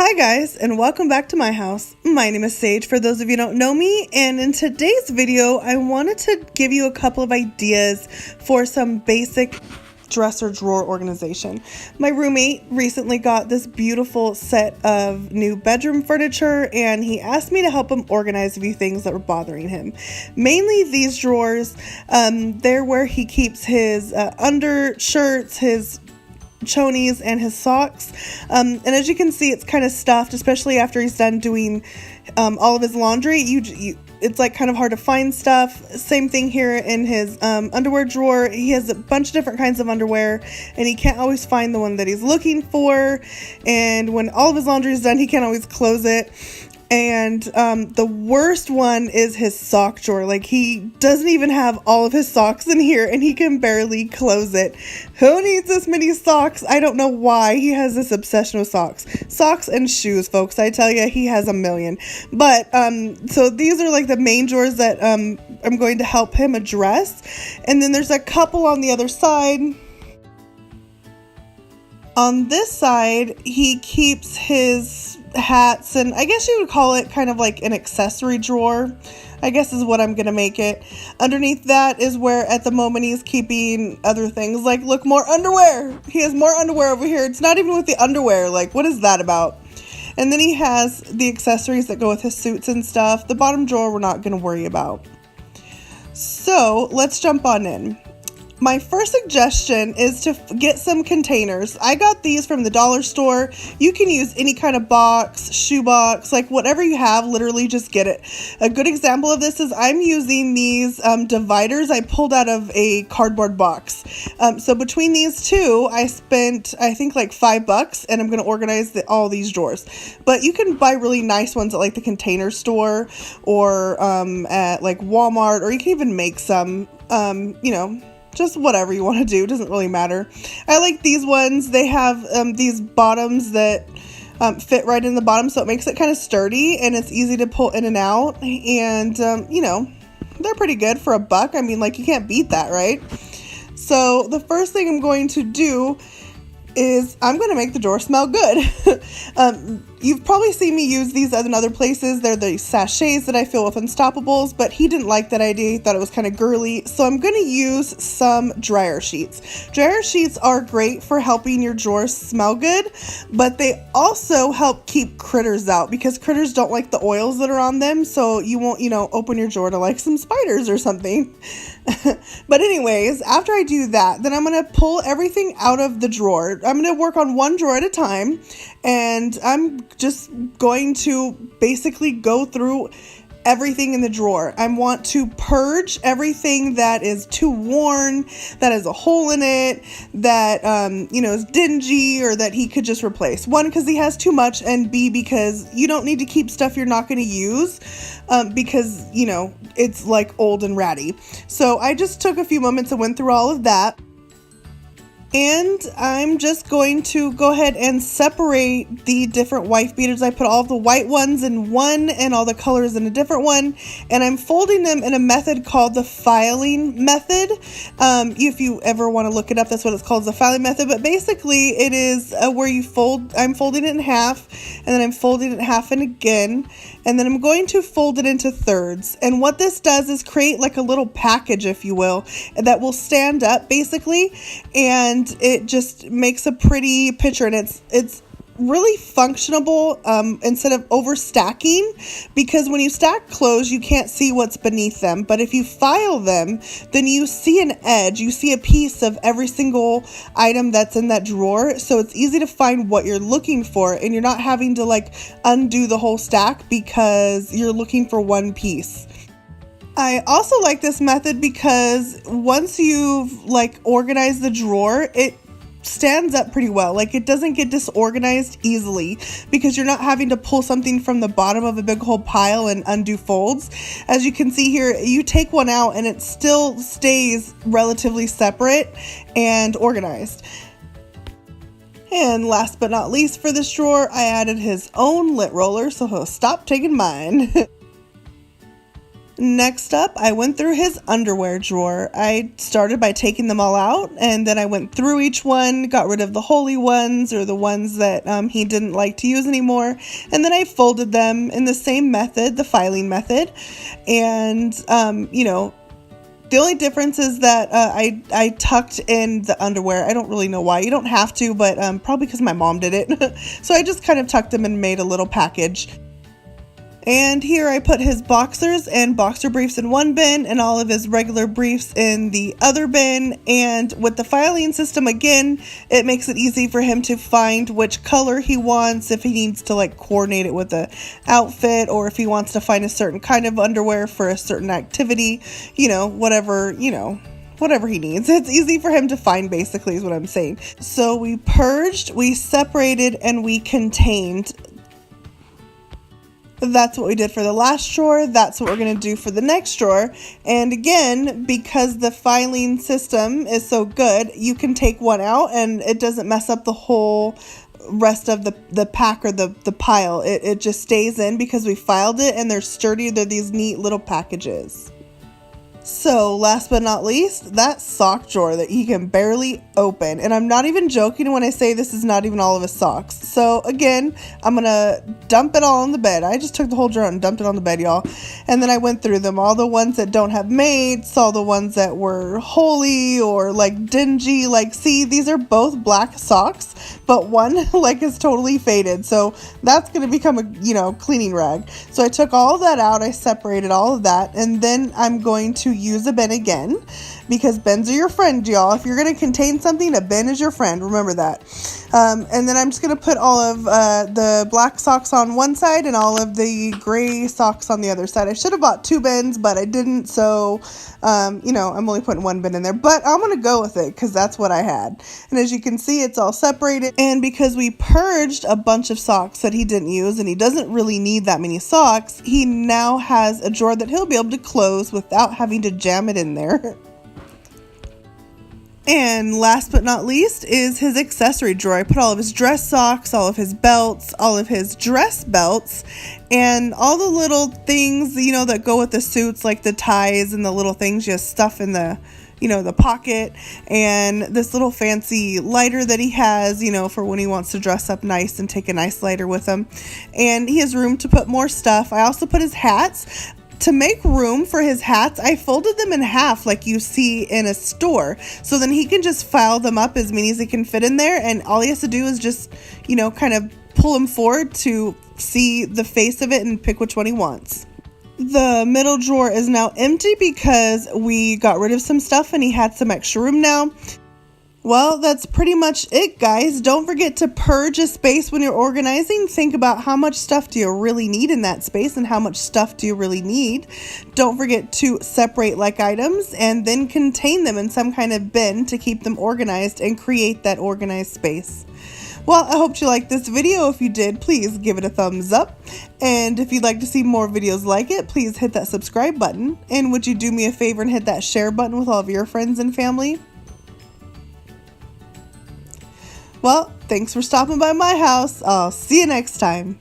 Hi guys, and welcome back to my house. My name is Sage for those of you who don't know me, and in today's video I wanted to give you a couple of ideas for some basic dresser drawer organization. My roommate recently got this beautiful set of new bedroom furniture, and he asked me to help him organize a few things that were bothering him. Mainly these drawers. They're where he keeps his undershirts, his chonies, and his socks, and as you can see, it's kind of stuffed, especially after he's done doing all of his laundry. It's like kind of hard to find stuff. Same thing here in his underwear drawer. He has a bunch of different kinds of underwear, and he can't always find the one that he's looking for, and when all of his laundry is done, he can't always close it. And the worst one is his sock drawer. Like, he doesn't even have all of his socks in here, and he can barely close it. Who needs this many socks? I don't know why he has this obsession with socks. Socks and shoes, folks. I tell you, he has a million. But, so these are like the main drawers that I'm going to help him address. And then there's a couple on the other side. On this side, he keeps his hats, and I guess you would call it kind of like an accessory drawer, I guess is what I'm gonna make it. Underneath that is where at the moment he's keeping other things, like, look, more underwear. He has more underwear over here. It's not even with the underwear. Like, what is that about? And then he has the accessories that go with his suits and stuff. The bottom drawer we're not gonna worry about. So let's jump on in. My first suggestion is to get some containers. I got these from the dollar store. You can use any kind of box, shoe box, like whatever you have, literally just get it. A good example of this is I'm using these dividers I pulled out of a cardboard box. So between these two, I spent, I think, like $5, and I'm going to organize all these drawers. But you can buy really nice ones at like the Container Store or at like Walmart, or you can even make some, just whatever you want to do. Doesn't really matter. I like these ones. They have these bottoms that fit right in the bottom, so it makes it kind of sturdy and it's easy to pull in and out. And they're pretty good for $1. I mean, like, you can't beat that, right? So the first thing I'm going to do is I'm going to make the drawer smell good. You've probably seen me use these in other places. They're the sachets that I fill with Unstoppables, but he didn't like that idea. He thought it was kind of girly. So I'm going to use some dryer sheets. Dryer sheets are great for helping your drawers smell good, but they also help keep critters out, because critters don't like the oils that are on them. So you won't, open your drawer to like some spiders or something. But anyways, after I do that, then I'm going to pull everything out of the drawer. I'm going to work on one drawer at a time, and I'm just going to basically go through everything in the drawer. I want to purge everything that is too worn, that has a hole in it, that is dingy, or that he could just replace. One, because he has too much, and B, because you don't need to keep stuff you're not going to use because it's like old and ratty. So I just took a few moments and went through all of that. And I'm just going to go ahead and separate the different wife beaters. I put all the white ones in one and all the colors in a different one. And I'm folding them in a method called the filing method. If you ever want to look it up, that's what it's called, the filing method. But basically it is where you I'm folding it in half, and then I'm folding it in half and again. And then I'm going to fold it into thirds. And what this does is create like a little package, if you will, that will stand up basically. And it just makes a pretty picture, and it's really functionable instead of overstacking, because when you stack clothes you can't see what's beneath them, but if you file them, then you see an edge, you see a piece of every single item that's in that drawer, so it's easy to find what you're looking for, and you're not having to like undo the whole stack because you're looking for one piece. I also like this method because once you've like organized the drawer, it stands up pretty well. Like, it doesn't get disorganized easily because you're not having to pull something from the bottom of a big whole pile and undo folds. As you can see here, you take one out and it still stays relatively separate and organized. And last but not least, for this drawer, I added his own lint roller, so he'll stop taking mine. Next up, I went through his underwear drawer. I started by taking them all out, and then I went through each one, got rid of the holy ones or the ones that he didn't like to use anymore, and then I folded them in the same method, the filing method. And the only difference is that I tucked in the underwear. I don't really know why. You don't have to, but probably because my mom did it. So I just kind of tucked them and made a little package. And here I put his boxers and boxer briefs in one bin and all of his regular briefs in the other bin. And with the filing system, again, it makes it easy for him to find which color he wants, if he needs to like coordinate it with the outfit, or if he wants to find a certain kind of underwear for a certain activity, whatever he needs. It's easy for him to find, basically, is what I'm saying. So we purged, we separated, and we contained. That's what we did for the last drawer. That's what we're going to do for the next drawer. And again, because the filing system is so good, you can take one out and it doesn't mess up the whole rest of the pack or the pile. It just stays in because we filed it, and they're sturdy. They're these neat little packages. So last but not least, that sock drawer that he can barely open. And I'm not even joking when I say this is not even all of his socks. So again, I'm going to dump it all on the bed. I just took the whole drawer and dumped it on the bed, y'all. And then I went through them. All the ones that don't have mates, all the ones that were holy or like dingy. Like, see, these are both black socks, but one like is totally faded. So that's going to become a, cleaning rag. So I took all of that out. I separated all of that. And then I'm going to use a bin again, because bins are your friend, y'all. If you're going to contain something, a bin is your friend. Remember that. And then I'm just going to put all of the black socks on one side and all of the gray socks on the other side. I should have bought 2 bins, but I didn't. So, I'm only putting 1 bin in there, but I'm going to go with it because that's what I had. And as you can see, it's all separated. And because we purged a bunch of socks that he didn't use, and he doesn't really need that many socks, he now has a drawer that he'll be able to close without having to jam it in there. And last but not least is his accessory drawer. I put all of his dress socks, all of his belts, all of his dress belts, and all the little things, that go with the suits, like the ties and the little things you stuff in the pocket, and this little fancy lighter that he has, for when he wants to dress up nice and take a nice lighter with him. And he has room to put more stuff. I also put his hats. To make room for his hats, I folded them in half like you see in a store. So then he can just file them up as many as he can fit in there. And all he has to do is just, kind of pull them forward to see the face of it and pick which one he wants. The middle drawer is now empty because we got rid of some stuff and he had some extra room now. Well, that's pretty much it, guys. Don't forget to purge a space when you're organizing. Think about how much stuff do you really need in that space and how much stuff do you really need. Don't forget to separate like items and then contain them in some kind of bin to keep them organized and create that organized space. Well, I hope you liked this video. If you did, please give it a thumbs up. And if you'd like to see more videos like it, please hit that subscribe button. And would you do me a favor and hit that share button with all of your friends and family? Well, thanks for stopping by my house. I'll see you next time.